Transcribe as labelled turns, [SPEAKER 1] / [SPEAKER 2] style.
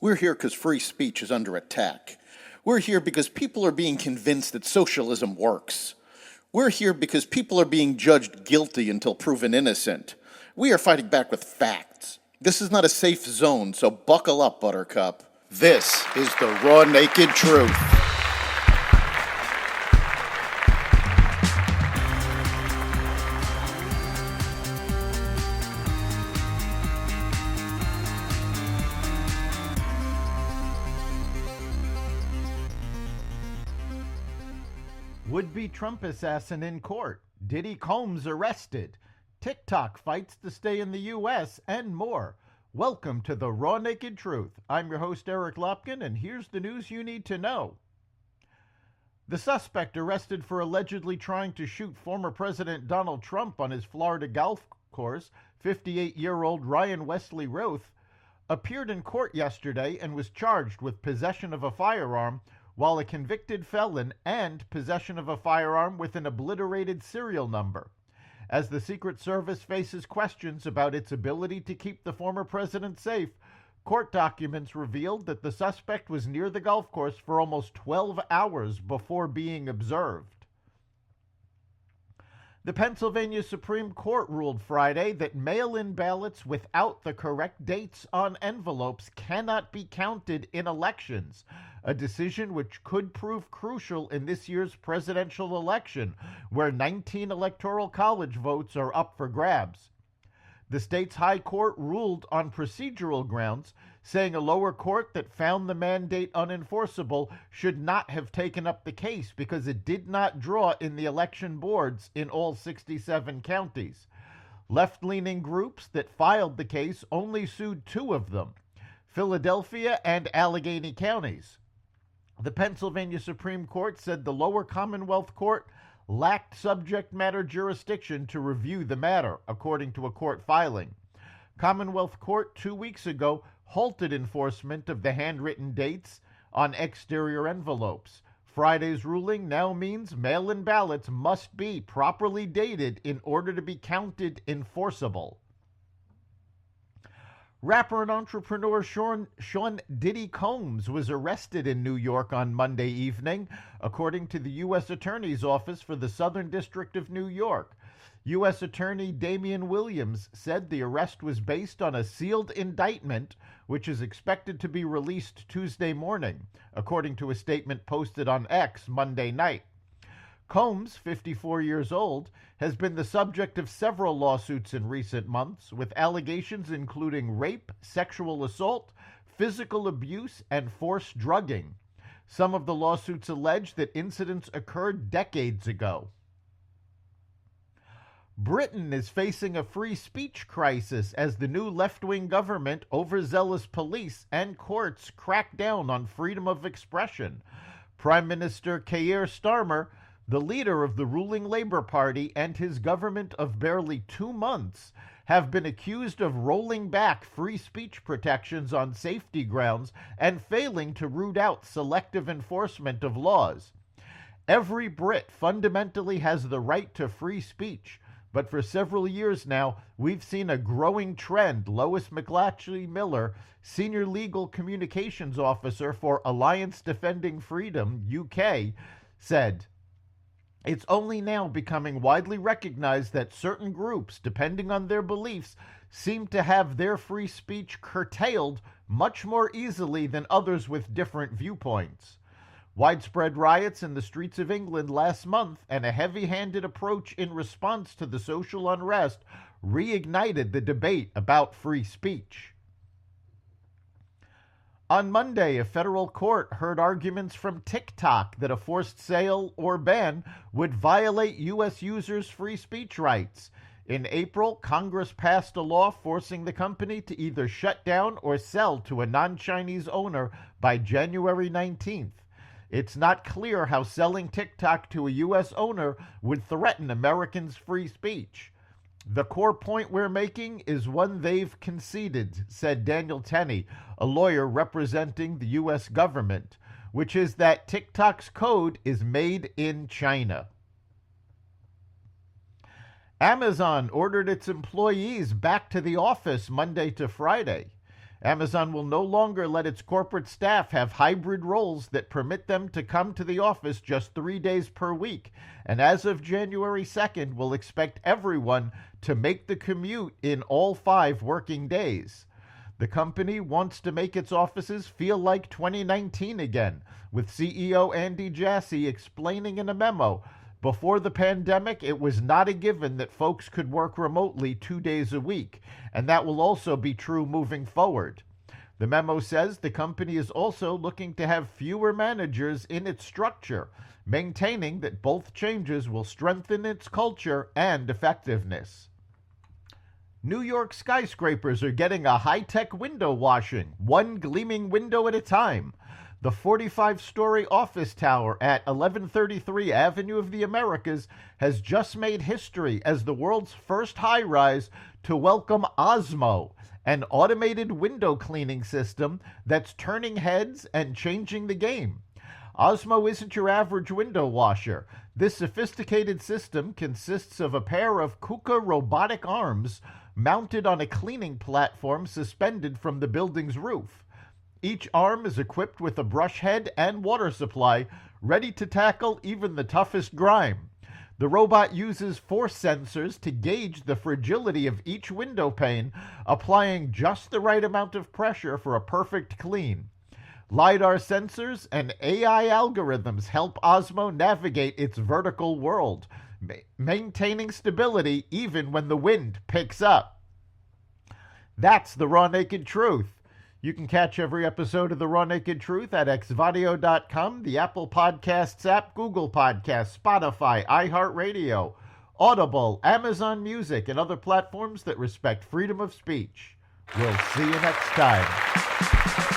[SPEAKER 1] We're here because free speech is under attack. We're here because people are being convinced that socialism works. We're here because people are being judged guilty until proven innocent. We are fighting back with facts. This is not a safe zone, so buckle up, Buttercup. This is the raw, naked truth.
[SPEAKER 2] Would-be Trump assassin in court. Diddy Combs arrested. TikTok fights to stay in the U.S. and more. Welcome to the Raw Naked Truth. I'm your host, Eric Lopkin, and here's the news you need to know. The suspect arrested for allegedly trying to shoot former President Donald Trump on his Florida golf course, 58-year-old Ryan Wesley Roth, appeared in court yesterday and was charged with possession of a firearm, while a convicted felon and possession of a firearm with an obliterated serial number. As the Secret Service faces questions about its ability to keep the former president safe, court documents revealed that the suspect was near the golf course for almost 12 hours before being observed. The Pennsylvania Supreme Court ruled Friday that mail-in ballots without the correct dates on envelopes cannot be counted in elections, a decision which could prove crucial in this year's presidential election, where 19 electoral college votes are up for grabs. The state's high court ruled on procedural grounds, saying a lower court that found the mandate unenforceable should not have taken up the case because it did not draw in the election boards in all 67 counties. Left-leaning groups that filed the case only sued two of them, Philadelphia and Allegheny counties. The Pennsylvania Supreme Court said the lower Commonwealth Court lacked subject matter jurisdiction to review the matter, according to a court filing. Commonwealth Court 2 weeks ago halted enforcement of the handwritten dates on exterior envelopes. Friday's ruling now means mail-in ballots must be properly dated in order to be counted enforceable. Rapper and entrepreneur Sean Diddy Combs was arrested in New York on Monday evening, according to the U.S. Attorney's Office for the Southern District of New York. U.S. Attorney Damian Williams said the arrest was based on a sealed indictment, which is expected to be released Tuesday morning, according to a statement posted on X Monday night. Combs, 54 years old, has been the subject of several lawsuits in recent months, with allegations including rape, sexual assault, physical abuse, and forced drugging. Some of the lawsuits allege that incidents occurred decades ago. Britain is facing a free speech crisis as the new left-wing government, overzealous police, and courts crack down on freedom of expression. Prime Minister Keir Starmer, the leader of the ruling Labour Party, and his government of barely 2 months have been accused of rolling back free speech protections on safety grounds and failing to root out selective enforcement of laws. Every Brit fundamentally has the right to free speech, but for several years now, we've seen a growing trend. Lois McLatchy Miller, Senior Legal Communications Officer for Alliance Defending Freedom, UK, said, "It's only now becoming widely recognized that certain groups, depending on their beliefs, seem to have their free speech curtailed much more easily than others with different viewpoints." Widespread riots in the streets of England last month and a heavy-handed approach in response to the social unrest reignited the debate about free speech. On Monday, a federal court heard arguments from TikTok that a forced sale or ban would violate U.S. users' free speech rights. In April, Congress passed a law forcing the company to either shut down or sell to a non-Chinese owner by January 19th. It's not clear how selling TikTok to a U.S. owner would threaten Americans' free speech. "The core point we're making is one they've conceded," said Daniel Tenney, a lawyer representing the U.S. government, which is that TikTok's code is made in China. Amazon ordered its employees back to the office Monday to Friday. Amazon will no longer let its corporate staff have hybrid roles that permit them to come to the office just 3 days per week. And as of January 2nd, will expect everyone to make the commute in all 5 working days. The company wants to make its offices feel like 2019 again, with CEO Andy Jassy explaining in a memo, before the pandemic, it was not a given that folks could work remotely 2 days a week, and that will also be true moving forward. The memo says the company is also looking to have fewer managers in its structure, maintaining that both changes will strengthen its culture and effectiveness. New York skyscrapers are getting a high-tech window washing, one gleaming window at a time. The 45-story office tower at 1133 Avenue of the Americas has just made history as the world's first high-rise to welcome Osmo, an automated window cleaning system that's turning heads and changing the game. Osmo isn't your average window washer. This sophisticated system consists of a pair of KUKA robotic arms mounted on a cleaning platform suspended from the building's roof. Each arm is equipped with a brush head and water supply, ready to tackle even the toughest grime. The robot uses force sensors to gauge the fragility of each window pane, applying just the right amount of pressure for a perfect clean. LiDAR sensors and AI algorithms help Osmo navigate its vertical world, maintaining stability even when the wind picks up. That's the Raw Naked Truth. You can catch every episode of The Raw Naked Truth at xvadio.com, the Apple Podcasts app, Google Podcasts, Spotify, iHeartRadio, Audible, Amazon Music, and other platforms that respect freedom of speech. We'll see you next time.